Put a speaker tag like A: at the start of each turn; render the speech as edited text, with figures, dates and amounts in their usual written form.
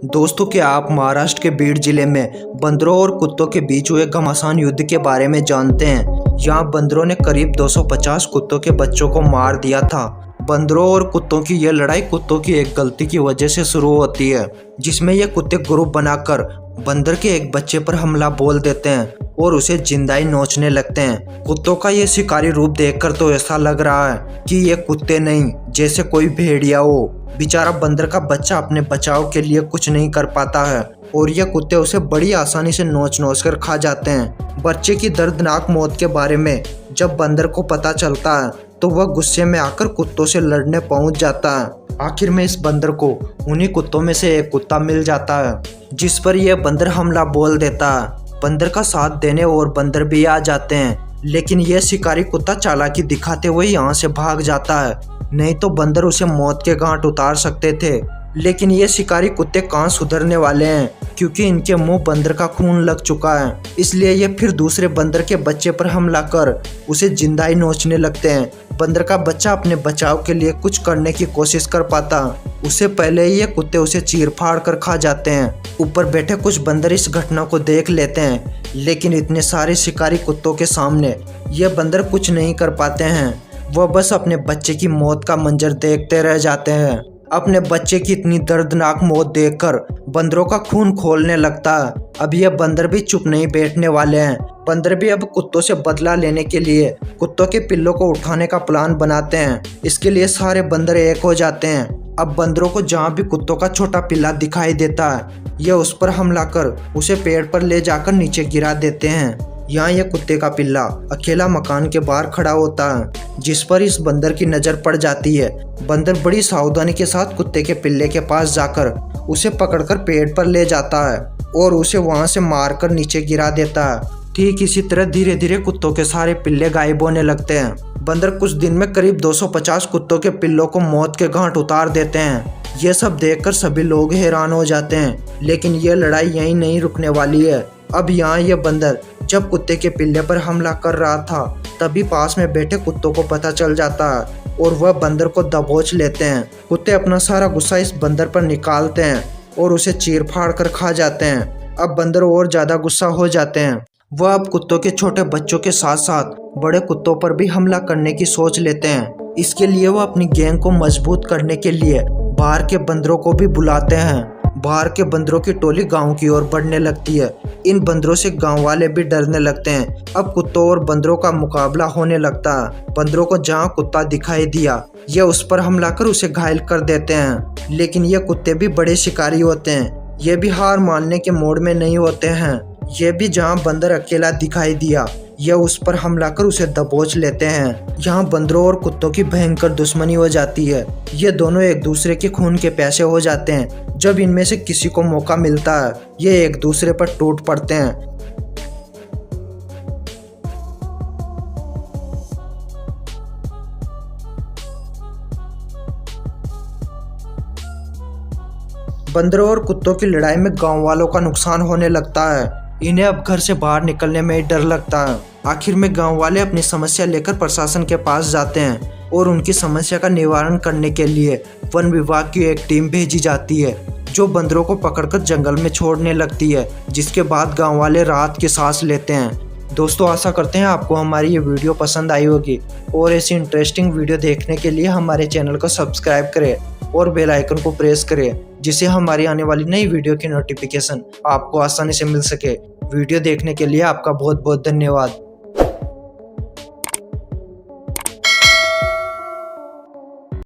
A: दोस्तों, क्या आप महाराष्ट्र के बीड जिले में बंदरों और कुत्तों के बीच हुए घमासान युद्ध के बारे में जानते हैं। यहाँ बंदरों ने करीब 250 कुत्तों के बच्चों को मार दिया था। बंदरों और कुत्तों की यह लड़ाई कुत्तों की एक गलती की वजह से शुरू होती है, जिसमें ये कुत्ते ग्रुप बनाकर बंदर के एक बच्चे पर हमला बोल देते हैं और उसे जिंदा ही नोचने लगते हैं। कुत्तों का ये शिकारी रूप देखकर तो ऐसा लग रहा है कि ये कुत्ते नहीं, जैसे कोई भेड़िया हो। बेचारा बंदर का बच्चा अपने बचाव के लिए कुछ नहीं कर पाता है और ये कुत्ते उसे बड़ी आसानी से नोच नोच कर खा जाते हैं। बच्चे की दर्दनाक मौत के बारे में जब बंदर को पता चलता है तो वह गुस्से में आकर कुत्तों से लड़ने पहुंच जाता है। आखिर में इस बंदर को उन्हीं कुत्तों में से एक कुत्ता मिल जाता है, जिस पर यह बंदर हमला बोल देता है। बंदर का साथ देने और बंदर भी आ जाते हैं, लेकिन यह शिकारी कुत्ता चालाकी दिखाते हुए यहाँ से भाग जाता है, नहीं तो बंदर उसे मौत के घाट उतार सकते थे। लेकिन ये शिकारी कुत्ते कहाँ सुधरने वाले हैं, क्योंकि इनके मुंह बंदर का खून लग चुका है। इसलिए ये फिर दूसरे बंदर के बच्चे पर हमला कर उसे जिंदा ही नोचने लगते हैं। बंदर का बच्चा अपने बचाव के लिए कुछ करने की कोशिश कर पाता, उससे पहले ही ये कुत्ते उसे चीर फाड़ कर खा जाते हैं। ऊपर बैठे कुछ बंदर इस घटना को देख लेते हैं, लेकिन इतने सारे शिकारी कुत्तों के सामने ये बंदर कुछ नहीं कर पाते हैं। वह बस अपने बच्चे की मौत का मंजर देखते रह जाते हैं। अपने बच्चे की इतनी दर्दनाक मौत देखकर बंदरों का खून खोलने लगता है। अब ये बंदर भी चुप नहीं बैठने वाले हैं। बंदर भी अब कुत्तों से बदला लेने के लिए कुत्तों के पिल्लों को उठाने का प्लान बनाते हैं। इसके लिए सारे बंदर एक हो जाते हैं। अब बंदरों को जहाँ भी कुत्तों का छोटा पिल्ला दिखाई देता है, यह उस पर हमला कर उसे पेड़ पर ले जाकर नीचे गिरा देते हैं। यहाँ यह कुत्ते का पिल्ला अकेला मकान के बाहर खड़ा होता है, जिस पर इस बंदर की नज़र पड़ जाती है। बंदर बड़ी सावधानी के साथ कुत्ते के पिल्ले के पास जाकर उसे पकड़कर पेड़ पर ले जाता है और उसे वहां से मारकर नीचे गिरा देता है। ठीक इसी तरह धीरे धीरे कुत्तों के सारे पिल्ले गायब होने लगते हैं। बंदर कुछ दिन में करीब 250 कुत्तों के पिल्लों को मौत के घाट उतार देते हैं। ये सब देखकर सभी लोग हैरान हो जाते हैं, लेकिन यह लड़ाई यहीं नहीं रुकने वाली है। अब यहाँ यह बंदर जब कुत्ते के पिल्ले पर हमला कर रहा था, तभी पास में बैठे कुत्तों को पता चल जाता है और वह बंदर को दबोच लेते हैं। कुत्ते अपना सारा गुस्सा इस बंदर पर निकालते हैं और उसे चीर फाड़ कर खा जाते हैं। अब बंदर और ज्यादा गुस्सा हो जाते हैं। वह अब कुत्तों के छोटे बच्चों के साथ साथ बड़े कुत्तों पर भी हमला करने की सोच लेते हैं। इसके लिए वह अपनी गैंग को मजबूत करने के लिए बाहर के बंदरों को भी बुलाते हैं। बाहर के बंदरों की टोली गांव की ओर बढ़ने लगती है। इन बंदरों से गांव वाले भी डरने लगते हैं। अब कुत्तों और बंदरों का मुकाबला होने लगता है। बंदरों को जहां कुत्ता दिखाई दिया, ये उस पर हमला कर उसे घायल कर देते हैं। लेकिन ये कुत्ते भी बड़े शिकारी होते हैं। ये भी हार मानने के मोड में नहीं होते हैं। ये भी जहां बंदर अकेला दिखाई दिया, यह उस पर हमला कर उसे दबोच लेते हैं। यहाँ बंदरों और कुत्तों की भयंकर दुश्मनी हो जाती है। ये दोनों एक दूसरे के खून के प्यासे हो जाते हैं। जब इनमें से किसी को मौका मिलता है, ये एक दूसरे पर टूट पड़ते हैं। बंदरों और कुत्तों की लड़ाई में गांव वालों का नुकसान होने लगता है। इन्हें अब घर से बाहर निकलने में ही डर लगता है। आखिर में गांव वाले अपनी समस्या लेकर प्रशासन के पास जाते हैं और उनकी समस्या का निवारण करने के लिए वन विभाग की एक टीम भेजी जाती है, जो बंदरों को पकड़कर जंगल में छोड़ने लगती है, जिसके बाद गांव वाले राहत की सांस लेते हैं। दोस्तों, आशा करते हैं आपको हमारी ये वीडियो पसंद आई होगी और ऐसी इंटरेस्टिंग वीडियो देखने के लिए हमारे चैनल को सब्सक्राइब करें और बेल आइकन को प्रेस करें, जिससे हमारी आने वाली नई वीडियो की नोटिफिकेशन आपको आसानी से मिल सके। वीडियो देखने के लिए आपका बहुत बहुत धन्यवाद।